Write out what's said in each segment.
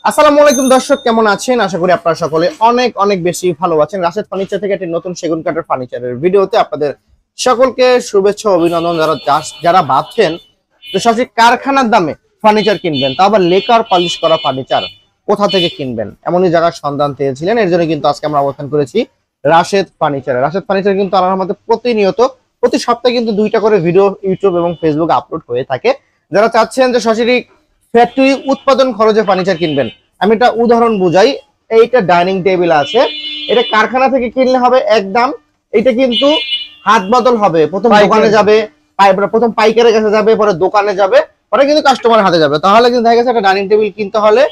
আসসালামু আলাইকুম দর্শক, কেমন আছেন? আশা করি আপনারা সকলে অনেক অনেক বেশি ভালো আছেন। রাশেদ ফার্নিচার থেকে একটি নতুন সেগুন কাঠের ফার্নিচারের ভিডিওতে আপনাদের সকলকে শুভেচ্ছা ও অভিনন্দন। যারা ভাবছেন যে সঠিক কারখানার দামে ফার্নিচার কিনবেন, তা আবার লেকার পালিশ করা ফার্নিচার কোথা থেকে কিনবেন, এমনই জায়গার সন্ধান পেয়েছিলেন। এর জন্য কিন্তু আজকে আমরা অবস্থান করেছি রাশেদ ফার্নিচারে। রাশেদ ফার্নিচার কিন্তু আল্লাহর মধ্যে প্রতিনিয়ত প্রতি সপ্তাহে কিন্তু 2টা করে ভিডিও ইউটিউব এবং ফেসবুক আপলোড হয়ে থাকে। যারা চাচ্ছেন যে সঠিক ফ্যাক্টরি উৎপাদন খরচে ফার্নিচার কিনবেন, আমি একটা উদাহরণ বুঝাই। এইটা ডাইনিং টেবিল আছে, এটা কারখানা থেকে কিনলে হবে এক দাম, এটা কিন্তু হাত বদল হবে। প্রথম দোকানে যাবে, প্রথম পাইকারের কাছে যাবে, পরে দোকানে যাবে, পরে কিন্তু কাস্টমার হাতে যাবে। তাহলে কিন্তু দেখা গেছে একটা ডাইনিং টেবিল কিনতে হলে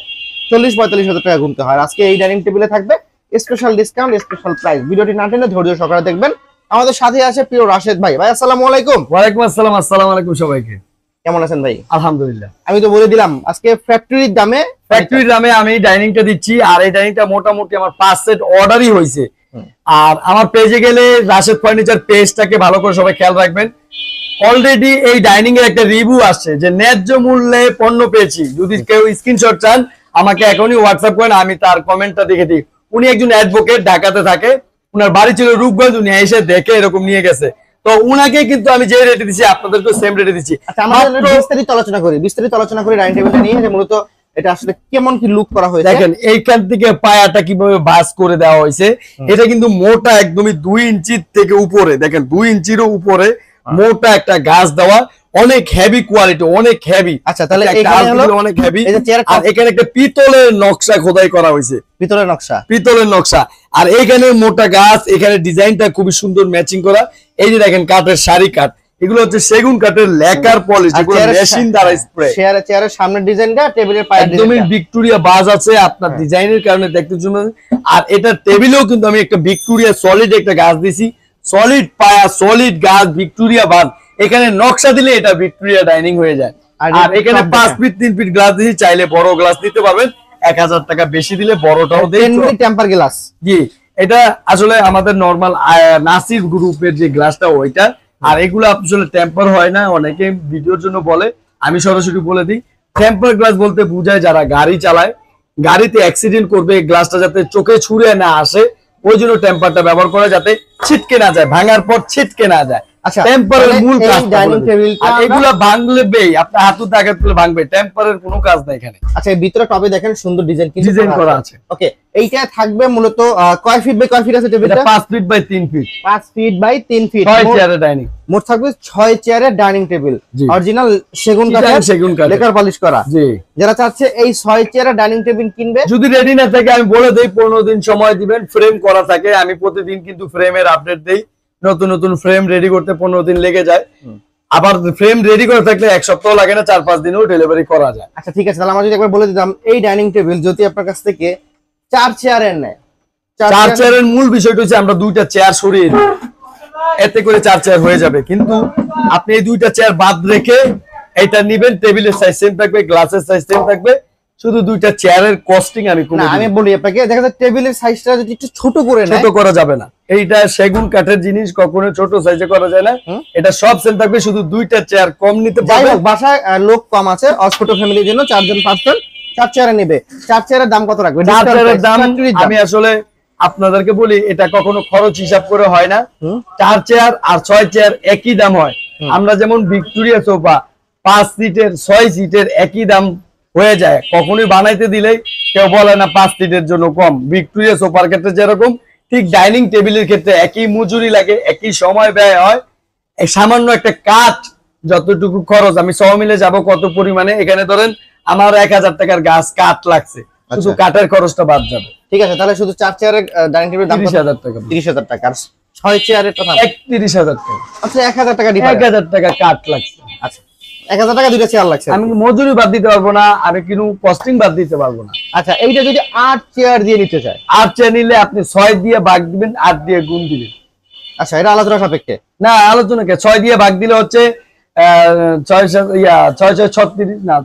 40-45 হাজার টাকা গুনতে হয়। আজকে এই ডাইনিং টেবিলে থাকবে স্পেশাল ডিসকাউন্ট, স্পেশাল প্রাইস। ভিডিওটি না টেনে ধৈর্য সহকারে দেখবেন। আমাদের সাথে আছে প্রিয় রাশেদ ভাই। ভাই আসসালামু আলাইকুম। ওয়ালাইকুম আসসালাম। আসসালামু আলাইকুম সবাইকে। কেমন আছেন ভাই? আলহামদুলিল্লাহ। আমি তো বলে দিলাম আজকে ফ্যাক্টরির দামে আমি ডাইনিংটা দিচ্ছি, আর এই ডাইনিংটা মোটামুটি আমার 5 সেট অর্ডারই হয়েছে। আর আমার পেজে গেলে রাশেদ ফার্নিচার পেজটাকে ভালো করে সবাই খেয়াল রাখবেন। অলরেডি এই ডাইনিং এর একটা রিভিউ আসছে যে ন্যায্য মূল্যে পণ্য পেয়েছি। যদি কেউ স্ক্রিনশট চান আমাকে এখনই হোয়াটসঅ্যাপ করেন, আমি তার কমেন্টটা দেখে দিই। উনি একজন অ্যাডভোকেট, ঢাকাতে থাকে, উনার বাড়ি ছিল রূপগঞ্জ, উনি এসে দেখে এরকম নিয়ে গেছে। তো উনাকে কিন্তু আমি যে রেটে দিচ্ছি আপনাদেরকে সেম রেটে দিচ্ছি। আচ্ছা, আমরা বিস্তারিত আলোচনা করি ডাইনিং টেবিলটা নিয়ে, যে মূলত এটা আসলে কেমন কি লুক করা হয়েছে। দেখেন এইখান থেকে পায়াটা কিভাবে ভাঁজ করে দেওয়া হয়েছে। এটা কিন্তু মোটা একদমই 2 ইঞ্চির থেকে উপরে, দেখেন 2 ইঞ্চিরও উপরে মোটা একটা গাছ দেওয়া, অনেক হেভি কোয়ালিটি, অনেক হেভি। আচ্ছা, তাহলে অনেক হেভি। আর এখানে একটা পিতলের নকশা খোদাই করা হয়েছে, পিতলের নকশা। আর এখানে মোটা গাছ, এখানে ডিজাইনটা খুবই সুন্দর ম্যাচিং করা। এই যে দেখেন কাঠের সারি কাঠ, এগুলো হচ্ছে সেগুন কাঠের লেকার পলিশ, যেগুলো মেশিন দ্বারা স্প্রে। চেয়ারের সামনের ডিজাইনটা, টেবিলের পায়ের একদমই ভিক্টোরিয়া বাজ আছে আপনার ডিজাইনের কারণে দেখতে জন্য। আর এটা টেবিলেও কিন্তু আমি একটা ভিক্টোরিয়া সলিড একটা গাছ দিছি, সলিড পায়া, সলিড গাছ, ভিক্টোরিয়া বাজ। এখানে নকশা দিলে এটা ভিক্টোরিয়া ডাইনিং হয়ে যায়। আর এখানে 5 ফিট 3 ফিট গ্লাস দিয়েছি, চাইলে বড় গ্লাস নিতে পারবেন। 1000 টাকা বেশি দিলে বড়টাও দেয়, টেম্পার গ্লাস। জি, এটা আসলে আমাদের নরমাল নাসির গ্রুপের যে গ্লাসটা ওইটা। আর এগুলো আসলে টেম্পার হয় না, অনেকে ভিডিওর জন্য বলে, আমি সরাসরি বলে দিই। টেম্পার গ্লাস বলতে বোঝায় যারা গাড়ি চালায়, গাড়িতে অ্যাক্সিডেন্ট করবে, গ্লাসটা যাতে চোখে ছুঁড়ে না আসে, ওই জন্য টেম্পারটা ব্যবহার করা, যাতে ছিটকে না যায়, ভাঙার পর ছিটকে না যায়। আচ্ছা, টেম্পারের মূল কাজ ডাইনিং টেবিলটা, আর এগুলা ভাঙলে আপনার হাতুতে আঘাত করলে ভাঙবে, টেম্পারের কোনো কাজ নাই এখানে। আচ্ছা, এই ভিতরে টপে দেখেন সুন্দর ডিজাইন করা আছে। ওকে, এইটা থাকবে মূলত কয় ফিট বাই কয় ফিট আছে টেবিলটা? 5 feet by 3 feet. 5 feet by 3 feet, 6 চেয়ারের ডাইনিং। মোট থাকবে 6 চেয়ারের ডাইনিং টেবিল, অরিজিনাল সেগুন কাঠের, লেকার পলিশ করা। জি, যারা চাচ্ছে এই 6 চেয়ারের ডাইনিং টেবিল কিনবে, যদি রেডি না থাকে আমি বলে দেই 15 দিন সময় দিবেন। ফ্রেম করা থাকে, আমি প্রতিদিন কিন্তু ফ্রেমের আপডেট দেই। নতুন নতুন ফ্রেম রেডি করতে 15 দিন লেগে যায়। আবার ফ্রেম রেডি করে থাকলে 1 সপ্তাহ লাগে না, 4-5 দিনেও ডেলিভারি করা যায়। আচ্ছা ঠিক আছে, তাহলে আমরা যদি একবার বলে দিতাম, এই ডাইনিং টেবিল যদি আপনার কাছ থেকে 4 চেয়ারের নেয়, 4 চেয়ারের মূল বিষয়টা হচ্ছে আমরা 2টা চেয়ার সরিয়ে দিই, এতে করে 4 চেয়ার হয়ে যাবে। কিন্তু আপনি এই 2টা চেয়ার বাদ রেখে এটা নেবেন, টেবিলের সাইজ সেম থাকবে, গ্লাসের সাইজ সেম থাকবে, শুধু 2টা চেয়ারের কস্টিং আমি কমে দিই। আমি বলি আপনাকে, দেখা যাচ্ছে টেবিলের সাইজটা যদি একটু ছোট করে নেয়, ছোট করা যাবে না। এইটা সেগুন কাঠের জিনিস, কখনো ছোট সাইজে করা যায় না। এটা সব সেম থাকবে, শুধু 2টা চেয়ার কম নিতে পারবে। বাসায় লোক কম আছে, ছোট ফ্যামিলির জন্য 4 জন 5 জন 4 চেয়ারে নেবে। 4 চেয়ারের দাম কত রাখবে? 4 চেয়ারের দাম আমি আসলে আপনাদেরকে বলি, এটা কখনো খরচ হিসাব করে হয় না। 4 চেয়ার আর 6 চেয়ার একই দাম হয়। আমরা যেমন ভিক্টোরিয়া সোফা 5 সিটের 6 সিটের একই দাম হয়ে যায়, কখনোই বানাইতে দিলেই কেউ বলে না 5 সিটের জন্য কম। ভিক্টোরিয়া সোফার ক্ষেত্রে যেরকম, ঠিক ডাইনিং টেবিলের ক্ষেত্রে একই মজুরি লাগে, একই সময় ব্যয় হয়। সামান্য একটা কাঠ যতটুকু খরচ, আমি সব মিলে যাব কত পরিমাণে, এখানে ধরেন আমার 1000 টাকার গাছ কাঠ লাগছে, শুধু কাঠের খরচটা বাদ যাবে। ঠিক আছে, তাহলে শুধু 4 চেয়ারের ডাইনিং টেবিলের দাম 30,000 টাকা। 30,000 টাকা। আর 6 চেয়ারের কথা 31,000 টাকা। আচ্ছা, 1000 টাকা 1000 টাকা কাঠ লাগছে। আচ্ছা, 1000 টাকা 2টা চেয়ার লাগছে। আমি মজুরি বাদ দিতে পারবো না, আমি কিন্তু কস্টিং বাদ দিতে পারবো না। আচ্ছা, এইটা যদি 8 চেয়ার দিয়ে নিতে চায়, 8 চেয়ার নিলে আপনি 6 দিয়ে ভাগ দিবেন, 8 দিয়ে গুণ দিবেন। আচ্ছা, এটা আলোচনা সাপেক্ষে না, আলোচনা কে 6 দিয়ে ভাগ দিলে হচ্ছে 6 36 না,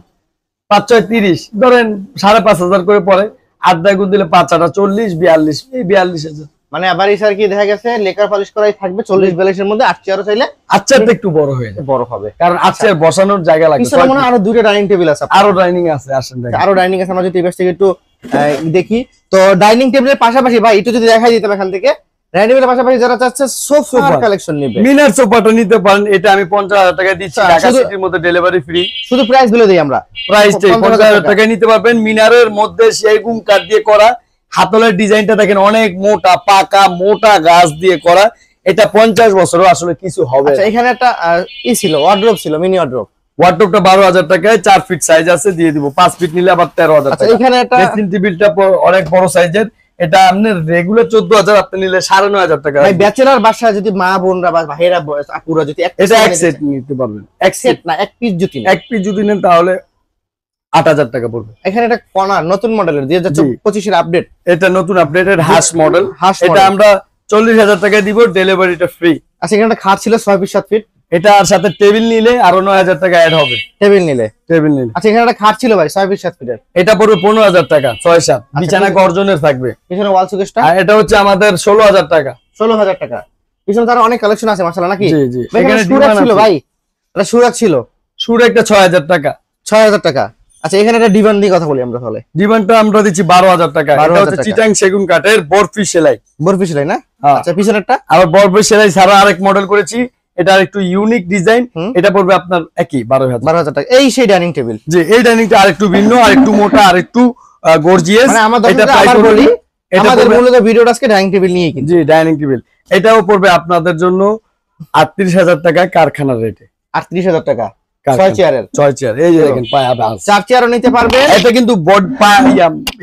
5 6 30, ধরেন 5,500 করে পড়ে। 8 দিয়ে গুণ দিলে 5 8 40, 42, এই 42,000। মানে আবার স্যার কি দেখা গেছে লেকার পলিশ করাই থাকবে 40-42 এর মধ্যে, আর চেয়ারও চাইলে আচ্ছাটা একটু বড় হয়ে যাবে, বড় হবে, কারণ আচ্ছার বসানোর জায়গা লাগবে। পিছনে মনে হয় আরো দুটো ডাইনিং টেবিল আছে, আরো ডাইনিং আছে, আসেন দেখেন। আরো ডাইনিং আছে, আমরা যদি এই পাশ থেকে একটু দেখি। তো ডাইনিং টেবিলের পাশাপাশি ভাই একটু যদি দেখাই দিতাম এখান থেকে, ডাইনিং টেবিলের পাশাপাশি যারা চাচ্ছে সোফার কালেকশন নেবে, মিনার সোফাটা নিতে পারেন। এটা আমি 50,000 টাকা দিচ্ছি, আচ্ছা, ঢাকা শুধু- সিটির মধ্যে ডেলিভারি ফ্রি। শুধু প্রাইস বলে দিই আমরা, প্রাইসটাই 50,000 টাকা নিতে পারবেন। মিনারের মধ্যে সেগুন কাঠ দিয়ে করা, হাতলের ডিজাইনটা দেখেন অনেক মোটা, পাকা মোটা গাছ দিয়ে করা। এটা 50 বছরও আসলে কিছু হবে। আচ্ছা এখানে একটা ছিল ওয়ার্ড্রোব ছিল, মিনি ওয়ার্ড্রোব, ওয়ার্ডরোবটা 12,000 টাকায় 4 ফিট সাইজ আছে, দিয়ে দিব। 5 ফিট নিলে আবার 13,000 আচ্ছা টাকা। এখানে একটা ড্রেসিং টেবিলটা অনেক বড় সাইজের, এটা আপনার রেগুলার 14,000, আপনি নিলে 9,500 টাকা। ভাই ব্যাচেলর বাসা যদি মা বোনরা বা ভাইরা আপুরা যদি এটা এক সেট নিতে পারবেন, এক সেট না এক পিস জুতি না, এক পিস যদি নেন তাহলে 8,000 টাকা পড়বে। এখানে একটা কর্নার নতুন মডেলের 2025 এর আপডেট, এটা নতুন আপডেটেড হাস মডেল, হাঁস এটা model। আমরা 40,000 টাকা দিব, ডেলিভারিটা ফ্রি। আচ্ছা এখানে একটা খাট ছিল 6 ফিট 7 ফিট, এটা আর সাথে টেবিল নিলে আরো 9,000 টাকা অ্যাড হবে, টেবিল নিলে। টেবিল নিলে। আচ্ছা এখানে একটা খাট ছিল ভাই 6 ফিট 7 ফিটের, এটা পড়বে 15,000 টাকা 6-7, বিছানা গর্জনের থাকবে। পিছনে ওয়াল সুকেশটা আর এটা হচ্ছে আমাদের 16,000 টাকা। 16,000 টাকা। পিছনে তার অনেক কালেকশন আছে মাশাআল্লাহ নাকি? জি জি, ভাই, এখানে এখানে সুরাক ডিমান্ড ছিল আছে। ভাই, এটা সুরাক ছিল সুর একটা 6,000 টাকা, 6,000 টাকা। আচ্ছা এখানে একটা ডিভান দিয়ে কথা বলি আমরা তাহলে, ডিমান্ডটা আমরা দিচ্ছি 12,000 টাকা। 12,000 এটা হচ্ছে টাকা। চিটাং সেগুন কাঠের বরফি সেলাই। বরফি সেলাই না? হ্যাঁ। আচ্ছা পিছনেরটা আবার বরফি সেলাই ছাড়া আরেক মডেল করেছি, এটা একটু ইউনিক ডিজাইন। হুম। এটা পড়বে আপনার একই 12,000। 12,000 টাকা। এই সেই ডাইনিং টেবিল, জি, এই ডাইনিংটা আরেকটু ভিন্ন, আরেকটু মোটা, আরেকটু গর্জিয়াস। মানে আমার এটা দর্শকদের প্রাইস আবার বলি, এটা আমাদের পড়বে- মূলত ভিডিওটা আজকে ডাইনিং টেবিল নিয়ে কিন্তু জি, ডাইনিং টেবিল। এটাও পড়বে আপনাদের জন্য 38,000 টাকা কারখানার রেটে। 38,000 টাকা, 6 কারখানা। চেয়ারের, 6 চেয়ার, এই যে দেখেন পায়া বাস। 4 চেয়ারও নিতে পারবে। এটা কিন্তু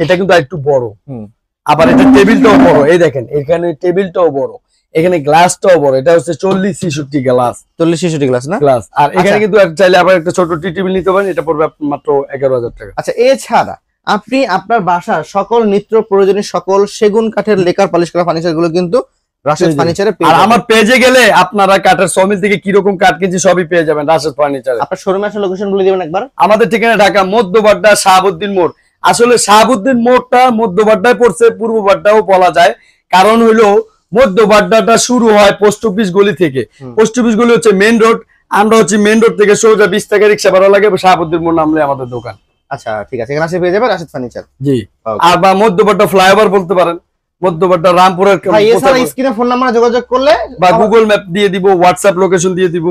এটা কিন্তু একটু বড়। হুম। আবার এটা টেবিলটাও বড়, এই দেখেন এখানে টেবিলটাও বড়, এখানে গ্লাসটাও বড়। এটা হচ্ছে 40-66 গ্লাস 40-66 গ্লাস না? গ্লাস। আর এখানে আচ্ছা। কিন্তু চাইলে আবার একটা ছোট টি টেবিল নিতে পারেন, এটা পড়বে মাত্র 11,000 টাকা। আচ্ছা এছাড়া আপনি আপনার বাসার সকল নিত্য প্রয়োজনীয় সকল সেগুন কাঠের লেকার পলিশ করা ফার্নিচার গুলো কিন্তু রাশেদ জি, জি। ফার্নিচারে পেয়ে আর যাবেন। আমার পেজে গেলে আপনারা কাঠের সমিল থেকে কিরকম কাঠ কিনছি সবই পেয়ে যাবেন রাশেদ ফার্নিচারে। আপনার শোরুমে আসলে লোকেশন বলে দিবেন একবার। আমাদের ঠিকানা ঢাকা মধ্যবাড্ডা শাহাবুদ্দিন মোড়। আসলে শাহাবুদ্দিন মোড়টা মধ্যবাড্ডায় পড়ছে, পূর্ববাড্ডাও বলা যায়, কারণ হইলো মধ্যবাড্ডাটা শুরু হয় পোস্ট অফিস গলি থেকে। পোস্ট অফিস গলি হচ্ছে মেইন রোড, আমরা হচ্ছে মেইন রোড থেকে সোজা 20 টাকা রিক্সা ভাড়া লাগে, শাহাবুদ্দিন মোড় নামলে আমাদের দোকান। আচ্ছা ঠিক আছে, এখানে আসে পেয়ে যাবেন রাশেদ ফার্নিচার। জি, Okay. আর বা মধ্যবাড্ডা ফ্লাইওভার বলতে পারেন, মধ্যবাড্ডা রামপুরের ভাই এছাড়া স্ক্রিনে ফোন নাম্বারে যোগাযোগ করলে বা গুগল ম্যাপ দিয়ে দিব, হোয়াটসঅ্যাপ লোকেশন দিয়ে দিব।